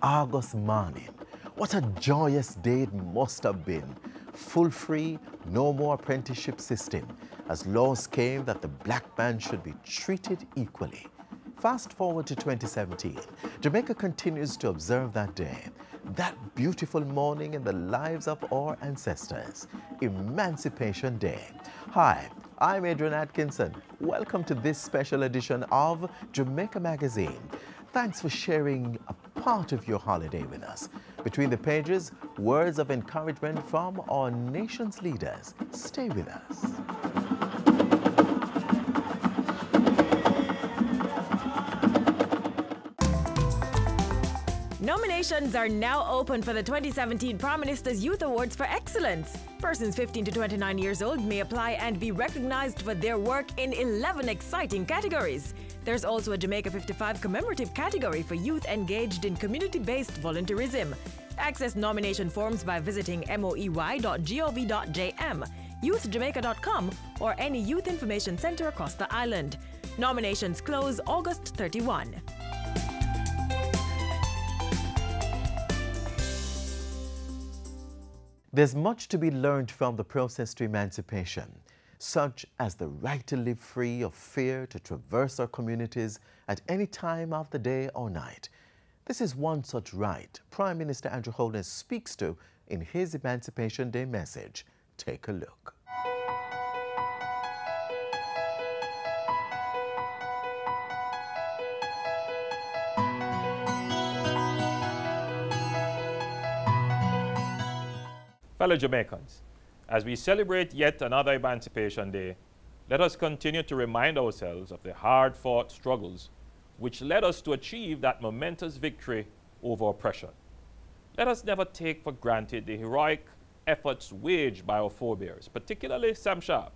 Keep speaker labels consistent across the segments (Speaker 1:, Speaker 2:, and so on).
Speaker 1: August morning. What a joyous day it must have been. Full free, no more apprenticeship system, as laws came that the black man should be treated equally. Fast forward to 2017, Jamaica continues to observe that day, that beautiful morning in the lives of our ancestors, Emancipation Day. Hi, I'm Adrian Atkinson. Welcome to this special edition of Jamaica Magazine. Thanks for sharing a part of your holiday with us. Between the pages, words of encouragement from our nation's leaders. Stay with us.
Speaker 2: Nominations are now open for the 2017 Prime Minister's Youth Awards for Excellence. Persons 15 to 29 years old may apply and be recognized for their work in 11 exciting categories. There's also a Jamaica 55 commemorative category for youth engaged in community-based volunteerism. Access nomination forms by visiting moey.gov.jm, youthjamaica.com, or any youth information center across the island. Nominations close August 31.
Speaker 1: There's much to be learned from the process to emancipation, such as the right to live free of fear to traverse our communities at any time of the day or night. This is one such right Prime Minister Andrew Holness speaks to in his Emancipation Day message. Take a look.
Speaker 3: Fellow Jamaicans, as we celebrate yet another Emancipation Day, let us continue to remind ourselves of the hard-fought struggles which led us to achieve that momentous victory over oppression. Let us never take for granted the heroic efforts waged by our forebears, particularly Sam Sharp,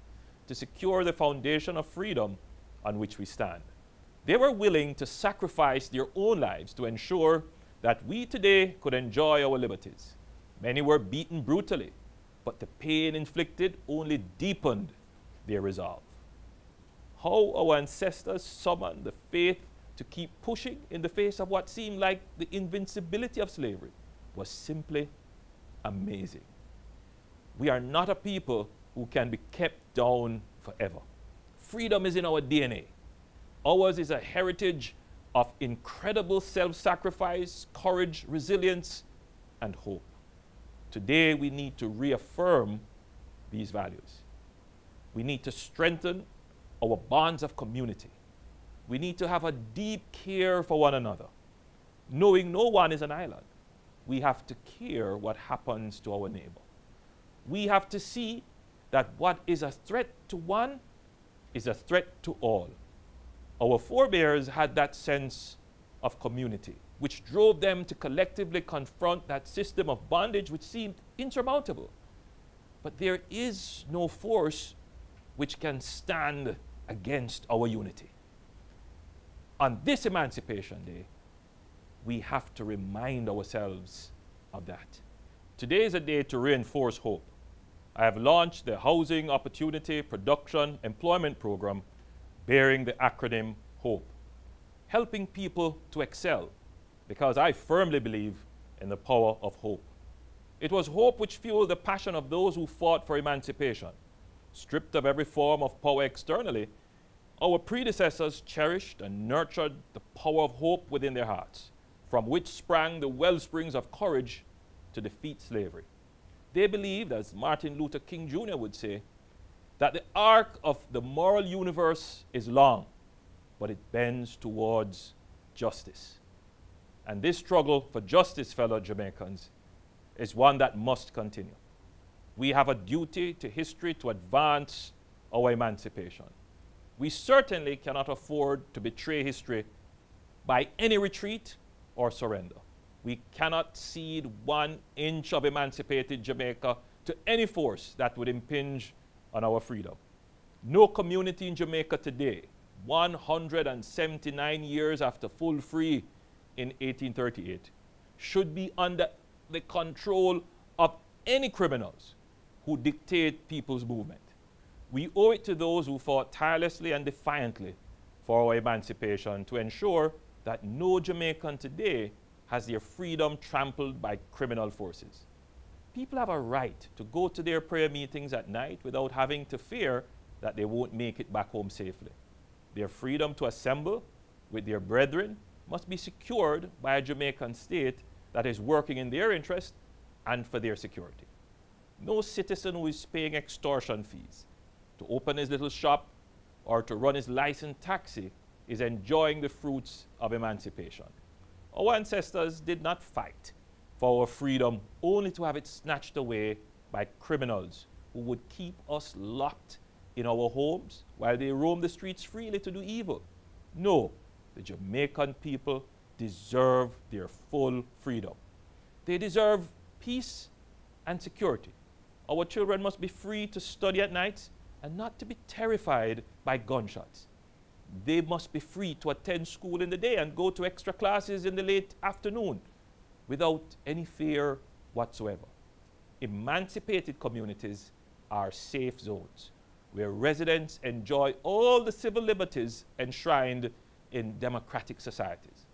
Speaker 3: to secure the foundation of freedom on which we stand. They were willing to sacrifice their own lives to ensure that we today could enjoy our liberties. Many were beaten brutally, but the pain inflicted only deepened their resolve. How our ancestors summoned the faith to keep pushing in the face of what seemed like the invincibility of slavery was simply amazing. We are not a people who can be kept down forever. Freedom is in our DNA. Ours is a heritage of incredible self-sacrifice, courage, resilience, and hope. Today, we need to reaffirm these values. We need to strengthen our bonds of community. We need to have a deep care for one another. Knowing no one is an island, we have to care what happens to our neighbor. We have to see that what is a threat to one is a threat to all. Our forebears had that sense of community, which drove them to collectively confront that system of bondage which seemed insurmountable. But there is no force which can stand against our unity. On this Emancipation Day, we have to remind ourselves of that. Today is a day to reinforce hope. I have launched the Housing Opportunity Production Employment Program bearing the acronym HOPE, helping people to excel, because I firmly believe in the power of hope. It was hope which fueled the passion of those who fought for emancipation. Stripped of every form of power externally, our predecessors cherished and nurtured the power of hope within their hearts, from which sprang the wellsprings of courage to defeat slavery. They believed, as Martin Luther King Jr. would say, that the arc of the moral universe is long, but it bends towards justice. And this struggle for justice, fellow Jamaicans, is one that must continue. We have a duty to history to advance our emancipation. We certainly cannot afford to betray history by any retreat or surrender. We cannot cede 1 inch of emancipated Jamaica to any force that would impinge on our freedom. No community in Jamaica today, 179 years after full free in 1838, should be under the control of any criminals who dictate people's movement. We owe it to those who fought tirelessly and defiantly for our emancipation to ensure that no Jamaican today has their freedom trampled by criminal forces. People have a right to go to their prayer meetings at night without having to fear that they won't make it back home safely. Their freedom to assemble with their brethren must be secured by a Jamaican state that is working in their interest and for their security. No citizen who is paying extortion fees to open his little shop or to run his licensed taxi is enjoying the fruits of emancipation. Our ancestors did not fight for our freedom only to have it snatched away by criminals who would keep us locked in our homes while they roam the streets freely to do evil. No, the Jamaican people deserve their full freedom. They deserve peace and security. Our children must be free to study at night and not to be terrified by gunshots. They must be free to attend school in the day and go to extra classes in the late afternoon without any fear whatsoever. Emancipated communities are safe zones where residents enjoy all the civil liberties enshrined in democratic societies.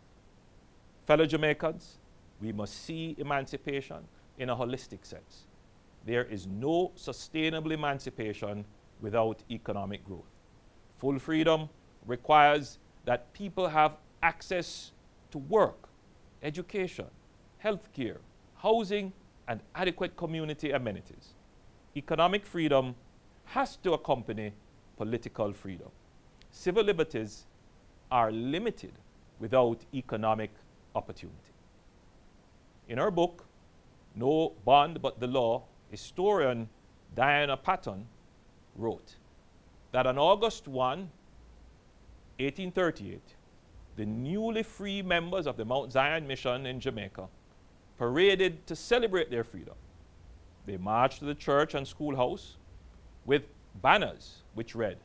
Speaker 3: Fellow Jamaicans, we must see emancipation in a holistic sense. There is no sustainable emancipation without economic growth. Full freedom requires that people have access to work, education, healthcare, housing, and adequate community amenities. Economic freedom has to accompany political freedom. Civil liberties are limited without economic opportunity. In her book, No Bond But the Law, historian Diana Patton wrote that on August 1, 1838, the newly free members of the Mount Zion Mission in Jamaica paraded to celebrate their freedom. They marched to the church and schoolhouse with banners which read,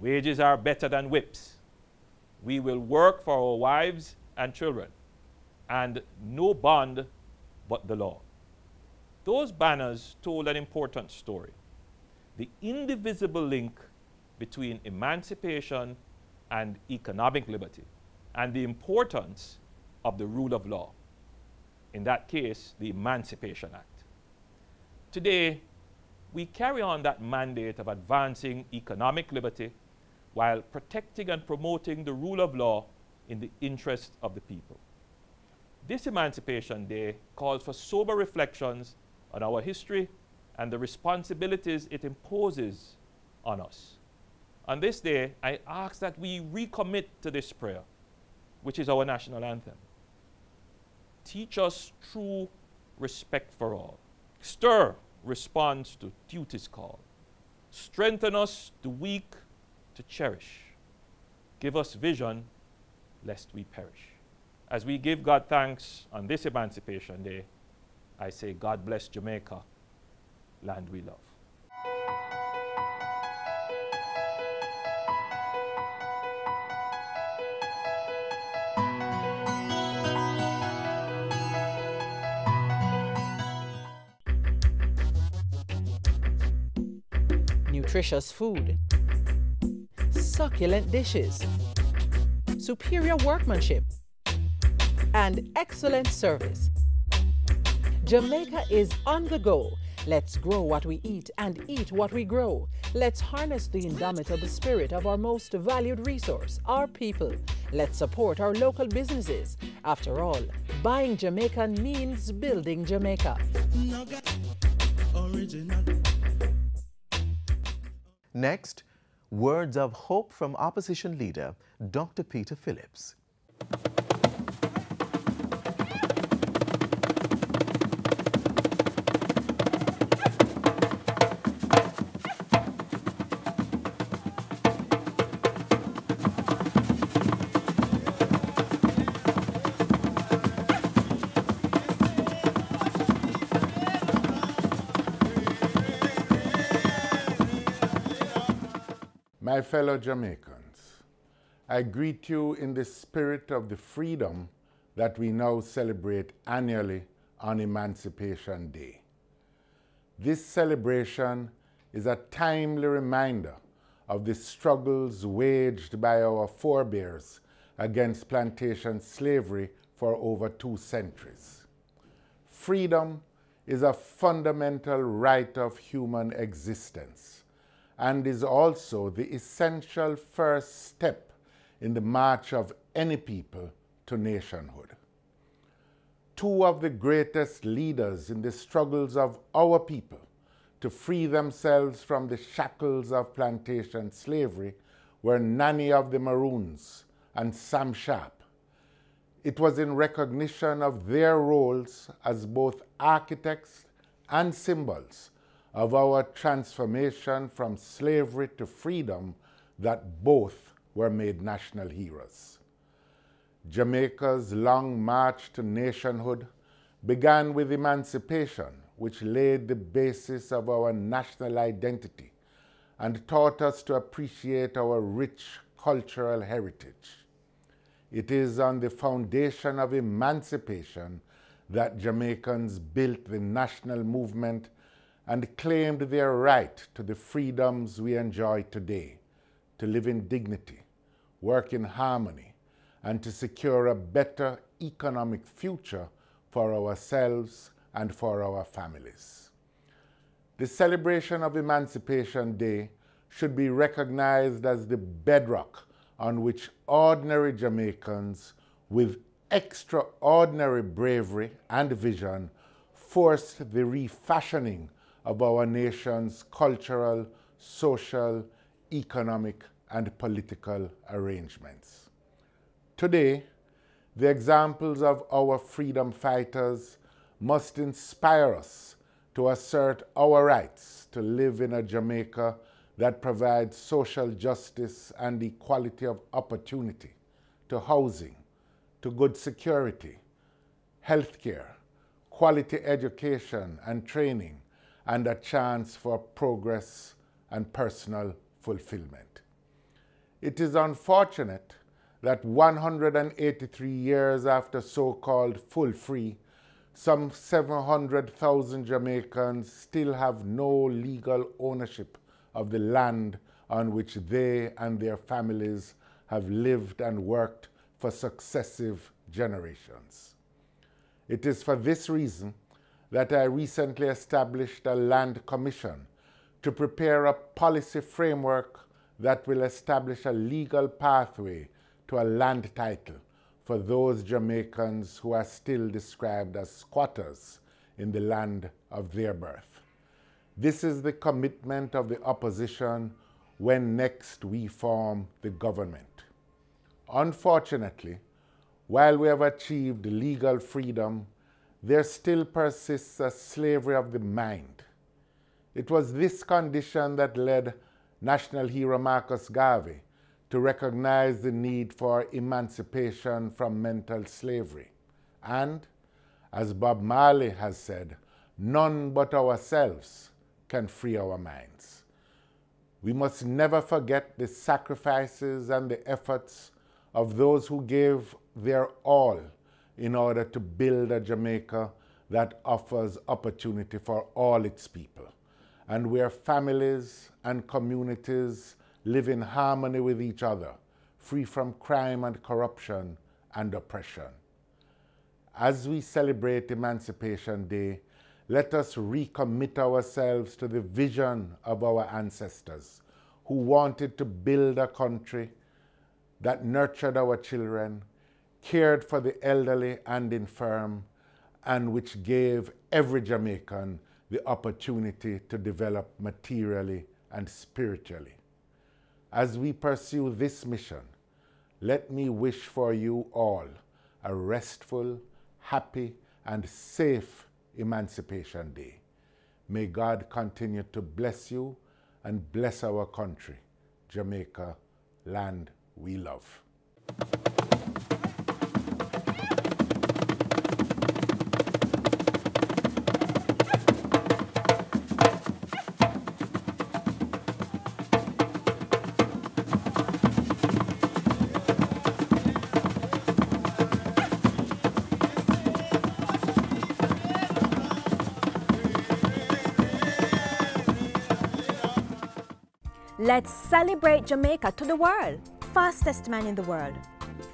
Speaker 3: "Wages are better than whips. We will work for our wives and children, and no bond but the law." Those banners told an important story: the indivisible link between emancipation and economic liberty, and the importance of the rule of law. In that case, the Emancipation Act. Today, we carry on that mandate of advancing economic liberty while protecting and promoting the rule of law in the interest of the people. This Emancipation Day calls for sober reflections on our history and the responsibilities it imposes on us. On this day, I ask that we recommit to this prayer, which is our national anthem. Teach us true respect for all. Stir response to duty's call. Strengthen us, the weak, to cherish. Give us vision, lest we perish. As we give God thanks on this Emancipation Day, I say, God bless Jamaica, land we love.
Speaker 4: Nutritious food, succulent dishes, superior workmanship, and excellent service. Jamaica is on the go. Let's grow what we eat and eat what we grow. Let's harness the indomitable spirit of our most valued resource, our people. Let's support our local businesses. After all, buying Jamaican means building Jamaica.
Speaker 1: Next, words of hope from opposition leader Dr. Peter Phillips.
Speaker 5: My fellow Jamaicans, I greet you in the spirit of the freedom that we now celebrate annually on Emancipation Day. This celebration is a timely reminder of the struggles waged by our forebears against plantation slavery for over 2 centuries. Freedom is a fundamental right of human existence and is also the essential first step in the march of any people to nationhood. Two of the greatest leaders in the struggles of our people to free themselves from the shackles of plantation slavery were Nanny of the Maroons and Sam Sharp. It was in recognition of their roles as both architects and symbols of our transformation from slavery to freedom that both were made national heroes. Jamaica's long march to nationhood began with emancipation, which laid the basis of our national identity and taught us to appreciate our rich cultural heritage. It is on the foundation of emancipation that Jamaicans built the national movement and claimed their right to the freedoms we enjoy today, to live in dignity, work in harmony, and to secure a better economic future for ourselves and for our families. The celebration of Emancipation Day should be recognized as the bedrock on which ordinary Jamaicans with extraordinary bravery and vision forced the refashioning of our nation's cultural, social, economic, and political arrangements. Today, the examples of our freedom fighters must inspire us to assert our rights to live in a Jamaica that provides social justice and equality of opportunity, to housing, to good security, healthcare, quality education and training, and a chance for progress and personal fulfillment. It is unfortunate that 183 years after so-called full free, some 700,000 Jamaicans still have no legal ownership of the land on which they and their families have lived and worked for successive generations. It is for this reason that I recently established a land commission to prepare a policy framework that will establish a legal pathway to a land title for those Jamaicans who are still described as squatters in the land of their birth. This is the commitment of the opposition when next we form the government. Unfortunately, while we have achieved legal freedom, there still persists a slavery of the mind. It was this condition that led national hero Marcus Garvey to recognize the need for emancipation from mental slavery. And, as Bob Marley has said, none but ourselves can free our minds. We must never forget the sacrifices and the efforts of those who gave their all in order to build a Jamaica that offers opportunity for all its people, and where families and communities live in harmony with each other, free from crime and corruption and oppression. As we celebrate Emancipation Day, let us recommit ourselves to the vision of our ancestors who wanted to build a country that nurtured our children, cared for the elderly and infirm, and which gave every Jamaican the opportunity to develop materially and spiritually. As we pursue this mission, let me wish for you all a restful, happy, and safe Emancipation Day. May God continue to bless you and bless our country, Jamaica, land we love.
Speaker 6: Let's celebrate Jamaica to the world. Fastest man in the world.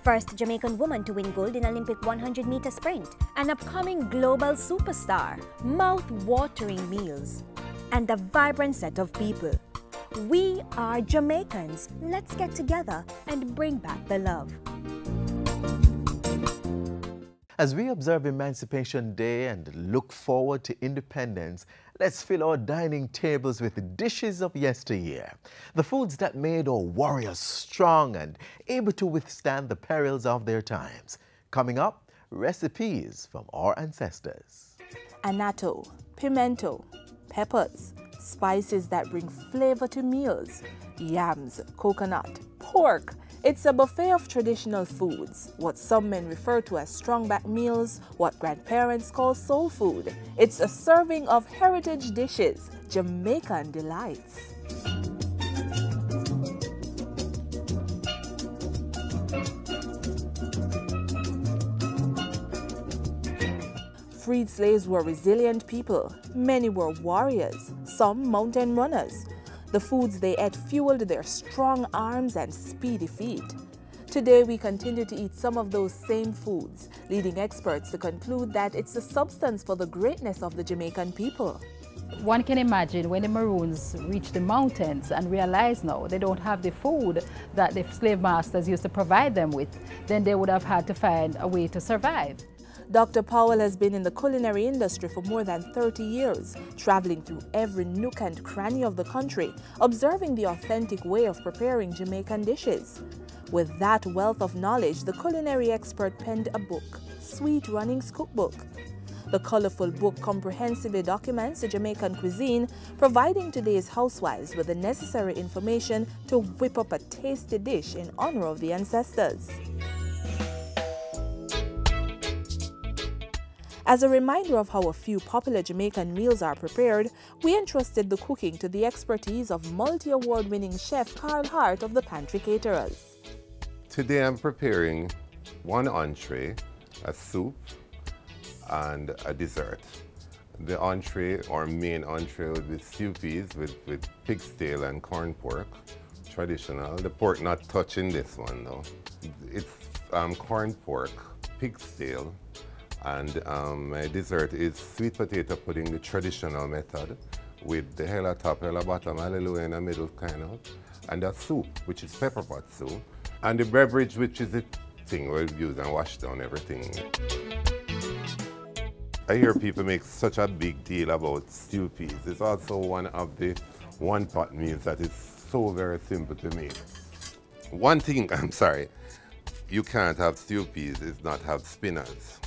Speaker 6: First Jamaican woman to win gold in Olympic 100-meter sprint. An upcoming global superstar. Mouth-watering meals. And a vibrant set of people. We are Jamaicans. Let's get together and bring back the love.
Speaker 1: As we observe Emancipation Day and look forward to independence, let's fill our dining tables with dishes of yesteryear. The foods that made our warriors strong and able to withstand the perils of their times. Coming up, recipes from our ancestors.
Speaker 7: Annatto, pimento, peppers, spices that bring flavor to meals, yams, coconut, pork. It's a buffet of traditional foods, what some men refer to as strong-back meals, what grandparents call soul food. It's a serving of heritage dishes, Jamaican delights. Freed slaves were resilient people. Many were warriors, some mountain runners. The foods they ate fueled their strong arms and speedy feet. Today, we continue to eat some of those same foods, leading experts to conclude that it's the substance for the greatness of the Jamaican people.
Speaker 8: One can imagine when the Maroons reach the mountains and realize now they don't have the food that the slave masters used to provide them with, then they would have had to find a way to survive.
Speaker 7: Dr. Powell has been in the culinary industry for more than 30 years, traveling through every nook and cranny of the country, observing the authentic way of preparing Jamaican dishes. With that wealth of knowledge, the culinary expert penned a book, Sweet Runnings Cookbook. The colorful book comprehensively documents the Jamaican cuisine, providing today's housewives with the necessary information to whip up a tasty dish in honor of the ancestors. As a reminder of how a few popular Jamaican meals are prepared, we entrusted the cooking to the expertise of multi-award-winning chef Carl Hart of the Pantry Caterers.
Speaker 9: Today I'm preparing one entree, a soup, and a dessert. The entree, or main entree, would be stew peas with pig's tail and corn pork, traditional. The pork not touching this one though. It's corn pork, pig's tail, and my dessert is sweet potato pudding, the traditional method, with the hella top, hella bottom, hallelujah in the middle kind of, and a soup, which is pepper pot soup, and the beverage, which is the thing we'll use and wash down everything. I hear people make such a big deal about stew peas. It's also one of the one-pot meals that is so very simple to make. One thing, I'm sorry, you can't have stew peas is not have spinners.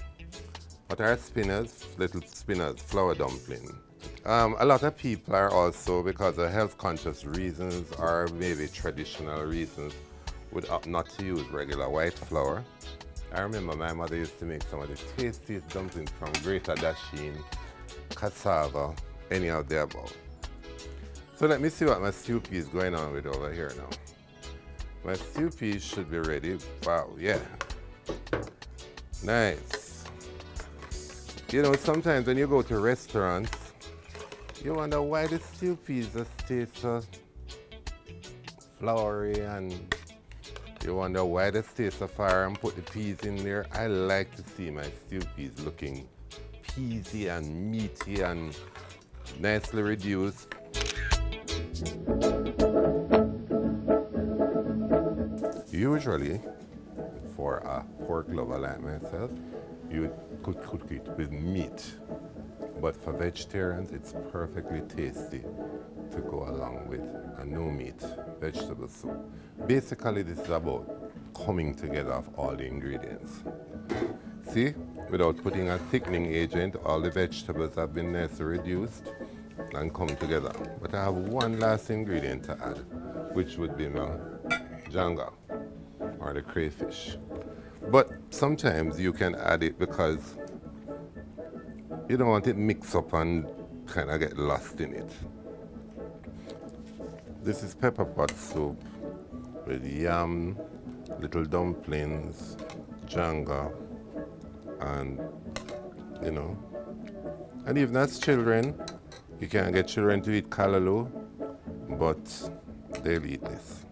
Speaker 9: What are spinners? Little spinners, flour dumpling. A lot of people are also, because of health-conscious reasons or maybe traditional reasons, would opt not to use regular white flour. I remember my mother used to make some of the tastiest dumplings from Greater Dasheen, cassava, any of the above. So let me see what my stew pea is going on with over here now. My stew peas should be ready. Wow, yeah. Nice. You know, sometimes when you go to restaurants, you wonder why the stew peas just taste so floury, and you wonder why they stay so far and put the peas in there. I like to see my stew peas looking peasy and meaty and nicely reduced. Usually, for a pork lover like myself, you could cook it with meat. But for vegetarians, it's perfectly tasty to go along with a no-meat vegetable soup. Basically, this is about coming together of all the ingredients. See, without putting a thickening agent, all the vegetables have been nicely reduced and come together. But I have one last ingredient to add, which would be my janga, or the crayfish. But sometimes you can add it because you don't want it mixed up and kind of get lost in it. This is pepper pot soup with yam, little dumplings, janga, and you know. And even as children, you can get children to eat callaloo, but they'll eat this.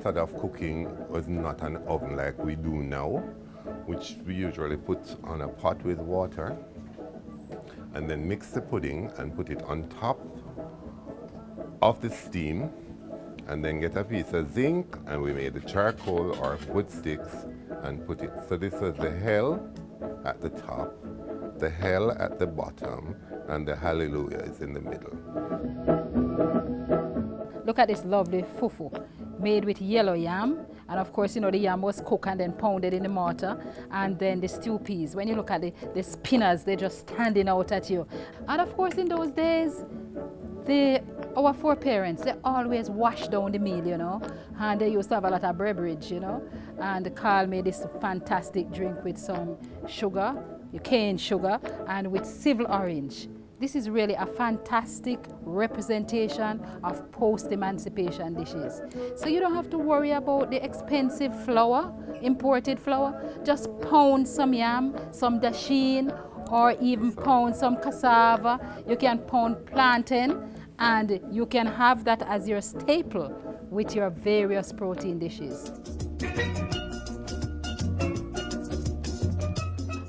Speaker 9: method of cooking was not an oven like we do now, which we usually put on a pot with water and then mix the pudding and put it on top of the steam, and then get a piece of zinc, and we made the charcoal or wood sticks and put it. So this was the hell at the top, the hell at the bottom, and the hallelujah is in the middle.
Speaker 8: Look at this lovely fufu made with yellow yam. And of course, you know, the yam was cooked and then pounded in the mortar. And then the stew peas. When you look at the spinners, they're just standing out at you. And of course, in those days, our foreparents, they always washed down the meal, you know. And they used to have a lot of beverage, you know. And Carl made this fantastic drink with some sugar, cane sugar, and with civil orange. This is really a fantastic representation of post-emancipation dishes. So you don't have to worry about the expensive flour, imported flour. Just pound some yam, some dasheen, or even pound some cassava. You can pound plantain, and you can have that as your staple with your various protein dishes.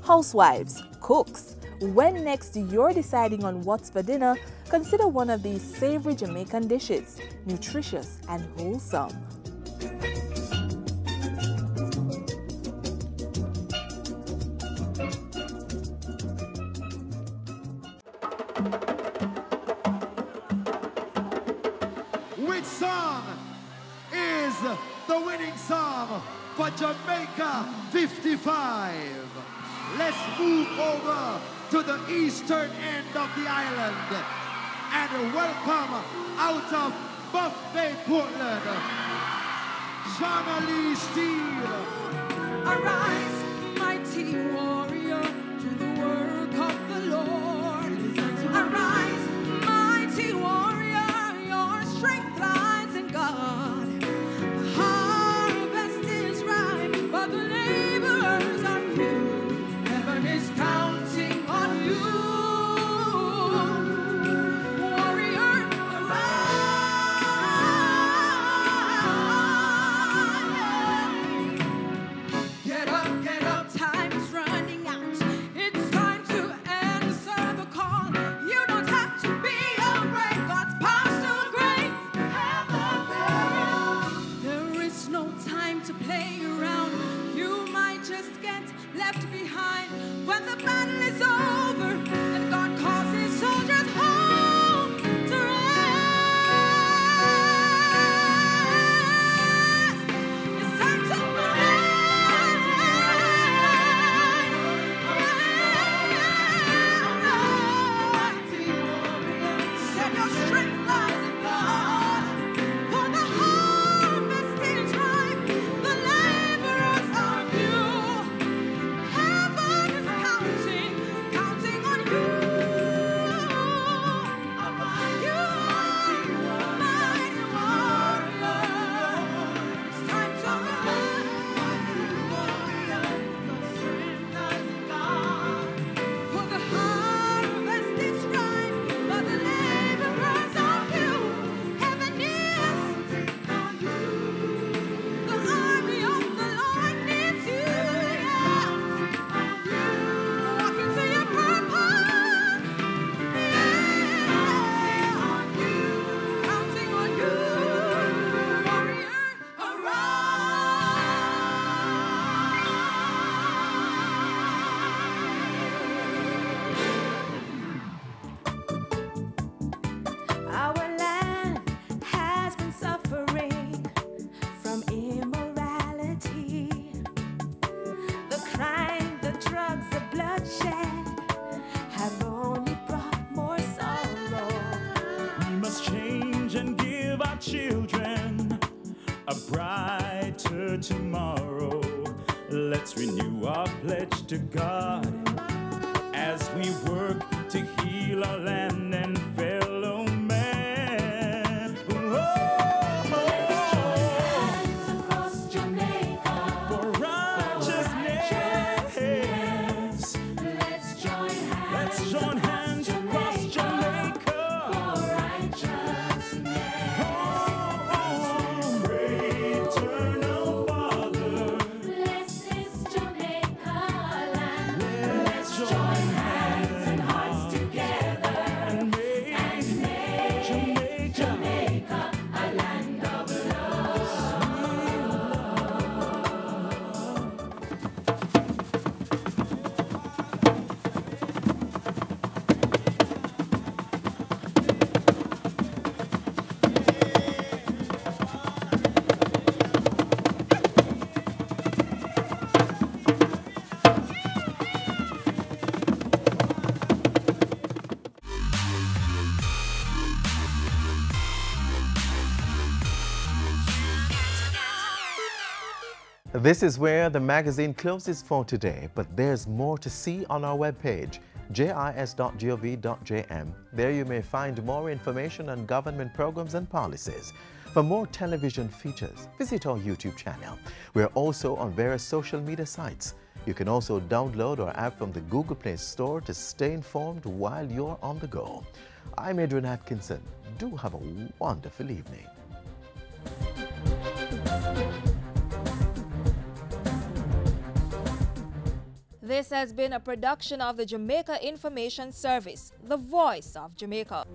Speaker 7: Housewives, cooks, when next you're deciding on what's for dinner, consider one of these savory Jamaican dishes, nutritious and wholesome.
Speaker 10: Which song is the winning song for Jamaica 55? Let's move over to the eastern end of the island and welcome out of Buff Bay, Portland, Shauna Lee Steele.
Speaker 11: Arise, mighty warrior, to the work of the Lord. Arise, mighty warrior, your strength lies in God. The harvest is ripe, but the laborers are few. Heaven is counting on you. Warrior, arise. Get up, time is running out. It's time to answer the call. You don't have to be afraid, God's power's so great. There is no time to play around. You might just get left behind when the battle is over and God calls his soldiers home to rest. It's time to set your strength lies in God, for the harvest is ripe, the laborers are few. Heaven is counting on you. You are mighty warrior. It's time to rise. For the harvest is ripe, but the laborers are few. Heaven is on you. The army of the Lord needs you. Walk into your purpose. Counting on you. Warrior,
Speaker 12: Our land has been suffering from immorality. The crime, the drugs, the bloodshed have only brought more sorrow.
Speaker 13: We must change and give our children a brighter tomorrow. Let's renew our pledge to God as we work to heal our land and fellow man.
Speaker 12: Across Jamaica
Speaker 13: For righteousness,
Speaker 12: let's join hands.
Speaker 13: let's join hands across Jamaica.
Speaker 12: For righteousness.
Speaker 13: Greater
Speaker 1: This is where the magazine closes for today, but there's more to see on our webpage, jis.gov.jm. There you may find more information on government programs and policies. For more television features, visit our YouTube channel. We're also on various social media sites. You can also download our app from the Google Play Store to stay informed while you're on the go. I'm Adrian Atkinson. Do have a wonderful evening.
Speaker 14: This has been a production of the Jamaica Information Service, the voice of Jamaica.